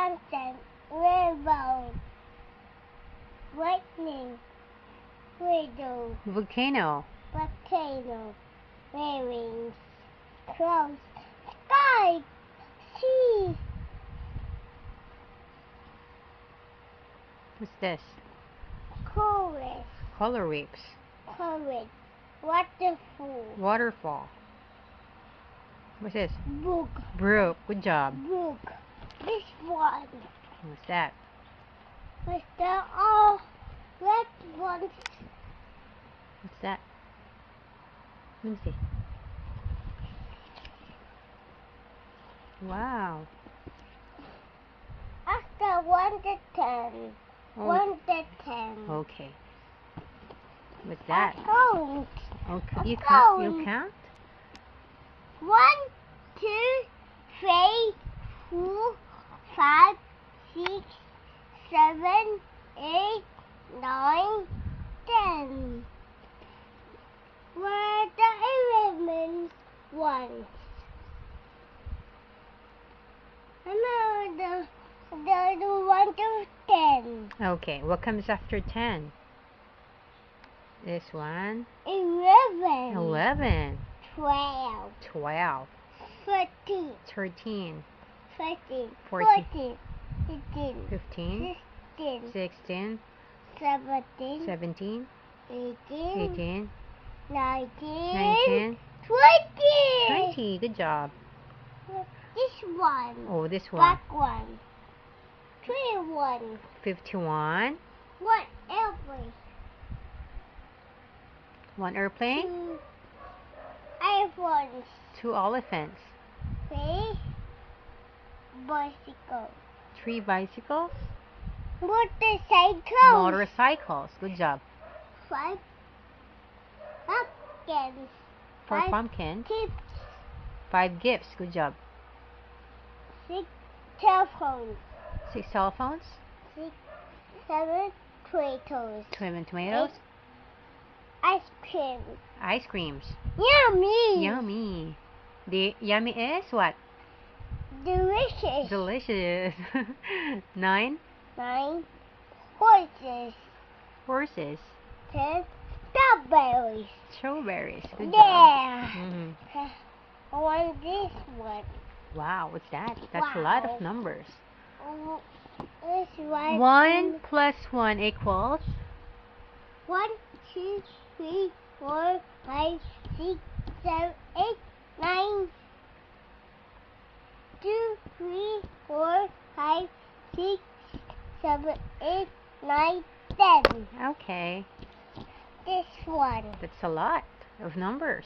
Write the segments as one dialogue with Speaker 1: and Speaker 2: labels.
Speaker 1: mountain, rainbow, lightning, window,
Speaker 2: Volcano.
Speaker 1: volcano, wings, clouds, sky, sea,
Speaker 2: What's this?
Speaker 1: chorus,
Speaker 2: Color waves.
Speaker 1: courage, waterfall,
Speaker 2: Waterfall. What's this?
Speaker 1: book,
Speaker 2: Brook. Good job.
Speaker 1: book. This one.
Speaker 2: What's that?
Speaker 1: But there are red ones.
Speaker 2: What's that? Let me see. Wow.
Speaker 1: After 1 to 10.
Speaker 2: Oh.
Speaker 1: 1 to 10.
Speaker 2: Okay. What's that?
Speaker 1: I count.
Speaker 2: Okay. You
Speaker 1: count.
Speaker 2: count? You count?
Speaker 1: 1, 2, 3, 4, 5, 6, 7, 8, 9, 10. Where the 11 ones? No, the 1 to 10.
Speaker 2: Okay. What comes after 10? This one.
Speaker 1: 11.
Speaker 2: 11.
Speaker 1: 12.
Speaker 2: 12.
Speaker 1: 13.
Speaker 2: 13.
Speaker 1: 14.
Speaker 2: 14.
Speaker 1: 15.
Speaker 2: 15.
Speaker 1: 16.
Speaker 2: 16.
Speaker 1: 17.
Speaker 2: 17.
Speaker 1: 18.
Speaker 2: 18.
Speaker 1: 19.
Speaker 2: 19.
Speaker 1: 20.
Speaker 2: 20. Good job.
Speaker 1: This one.
Speaker 2: Oh, this one.
Speaker 1: Back one. 21.
Speaker 2: 51.
Speaker 1: What airplane?
Speaker 2: One airplane.
Speaker 1: 2 iPhones.
Speaker 2: 2 elephants.
Speaker 1: 3 bicycles.
Speaker 2: 3 bicycles.
Speaker 1: Motorcycles.
Speaker 2: Motorcycles. Good job.
Speaker 1: 5 pumpkins.
Speaker 2: 4
Speaker 1: 5
Speaker 2: pumpkins.
Speaker 1: tips.
Speaker 2: 5 gifts. Good job.
Speaker 1: 6 telephones.
Speaker 2: 6 telephones.
Speaker 1: 6, 7 tomatoes.
Speaker 2: 7 tomatoes.
Speaker 1: 8 ice cream.
Speaker 2: Ice creams.
Speaker 1: Yummy.
Speaker 2: Yummy. The yummy is what?
Speaker 1: Delicious.
Speaker 2: Delicious. 9
Speaker 1: 9 horses.
Speaker 2: horses.
Speaker 1: 10 strawberries.
Speaker 2: Strawberries. Good job.
Speaker 1: Yeah.
Speaker 2: Mhm.
Speaker 1: I want this one.
Speaker 2: Wow, what's that? That's a lot
Speaker 1: Wow.
Speaker 2: of numbers.
Speaker 1: This one.
Speaker 2: 1 plus 1 equals
Speaker 1: 1, 2, 3, 4, 5, 6, 7, 8, 9. 2, 3, 4, 5, 6, 7, 8, 9, 10.
Speaker 2: okay.
Speaker 1: This one.
Speaker 2: That's a lot of numbers.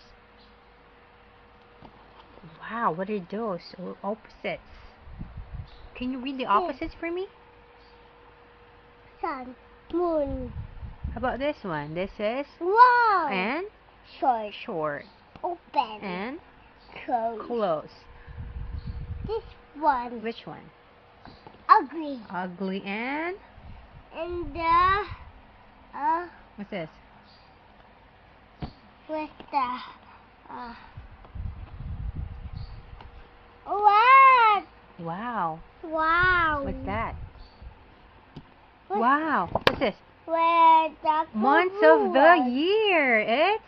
Speaker 2: Wow, what are those? Opposites. Can you read the opposites for me?
Speaker 1: Sun, moon.
Speaker 2: How about this one? This is
Speaker 1: Wow.
Speaker 2: and
Speaker 1: Short.
Speaker 2: short
Speaker 1: Open.
Speaker 2: and
Speaker 1: Close.
Speaker 2: close.
Speaker 1: This one.
Speaker 2: Which one?
Speaker 1: Ugly.
Speaker 2: Ugly and
Speaker 1: And
Speaker 2: what's this?
Speaker 1: with the what?
Speaker 2: Wow.
Speaker 1: Wow.
Speaker 2: What's that?
Speaker 1: What?
Speaker 2: Wow. What's this?
Speaker 1: Where the
Speaker 2: Months of the year. It's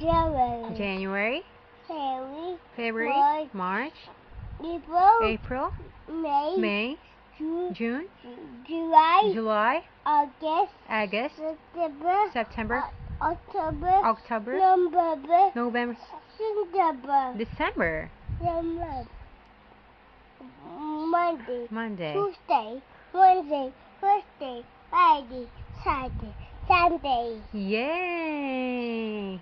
Speaker 1: January.
Speaker 2: January,
Speaker 1: February,
Speaker 2: March,
Speaker 1: April,
Speaker 2: April, May,
Speaker 1: June,
Speaker 2: June,
Speaker 1: July,
Speaker 2: July,
Speaker 1: August,
Speaker 2: August, September,
Speaker 1: October,
Speaker 2: October,
Speaker 1: November,
Speaker 2: November,
Speaker 1: December,
Speaker 2: December,
Speaker 1: Monday,
Speaker 2: Monday.
Speaker 1: Tuesday, Wednesday, Thursday, Friday, Saturday, Sunday,
Speaker 2: Yay!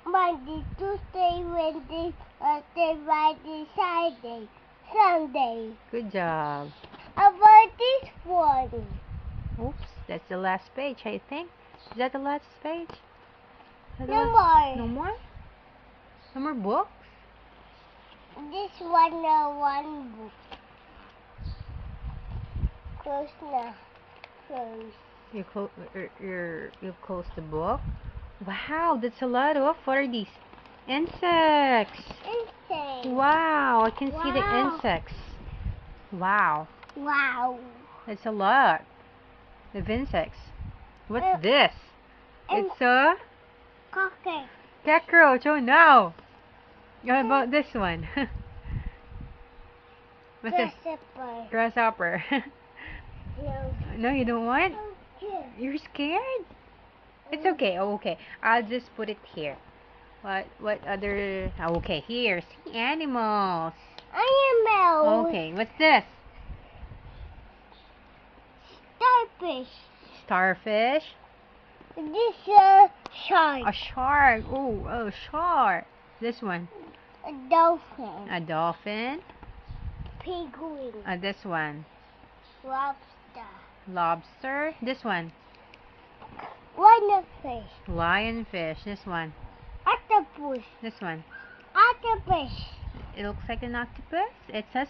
Speaker 1: Monday, Tuesday, Wednesday, Thursday, Friday, Saturday, Sunday.
Speaker 2: Good job.
Speaker 1: How about this one?
Speaker 2: Oops, that's the last page, I think. Is that the last page? Is that the
Speaker 1: No
Speaker 2: last-
Speaker 1: more.
Speaker 2: No more? No more books?
Speaker 1: This one, one book. Close now. Close.
Speaker 2: You close the book. Wow, that's a lot of. What are these? Insects.
Speaker 1: Insect.
Speaker 2: Wow, I can see the
Speaker 1: Wow.
Speaker 2: insects. Wow.
Speaker 1: Wow.
Speaker 2: It's a lot of insects. What's
Speaker 1: Uh,
Speaker 2: this?
Speaker 1: and-
Speaker 2: It's a
Speaker 1: Cockroach.
Speaker 2: cockroach. Oh no. What about this one? What's this?
Speaker 1: Grasshopper.
Speaker 2: Grasshopper.
Speaker 1: No.
Speaker 2: No, you don't want?
Speaker 1: Okay.
Speaker 2: You're scared? It's okay. Oh, okay. I'll just put it here. What other? Oh, okay, here. Sea animals.
Speaker 1: Animal.
Speaker 2: Okay, what's this?
Speaker 1: Starfish.
Speaker 2: Starfish.
Speaker 1: This is a shark.
Speaker 2: A shark. Oh, a shark. This one.
Speaker 1: A dolphin.
Speaker 2: A dolphin.
Speaker 1: Penguin.
Speaker 2: This one.
Speaker 1: Lobster.
Speaker 2: Lobster. This one.
Speaker 1: Lionfish.
Speaker 2: Lionfish. This one.
Speaker 1: Octopus.
Speaker 2: This one.
Speaker 1: Octopus.
Speaker 2: It looks like an octopus. It says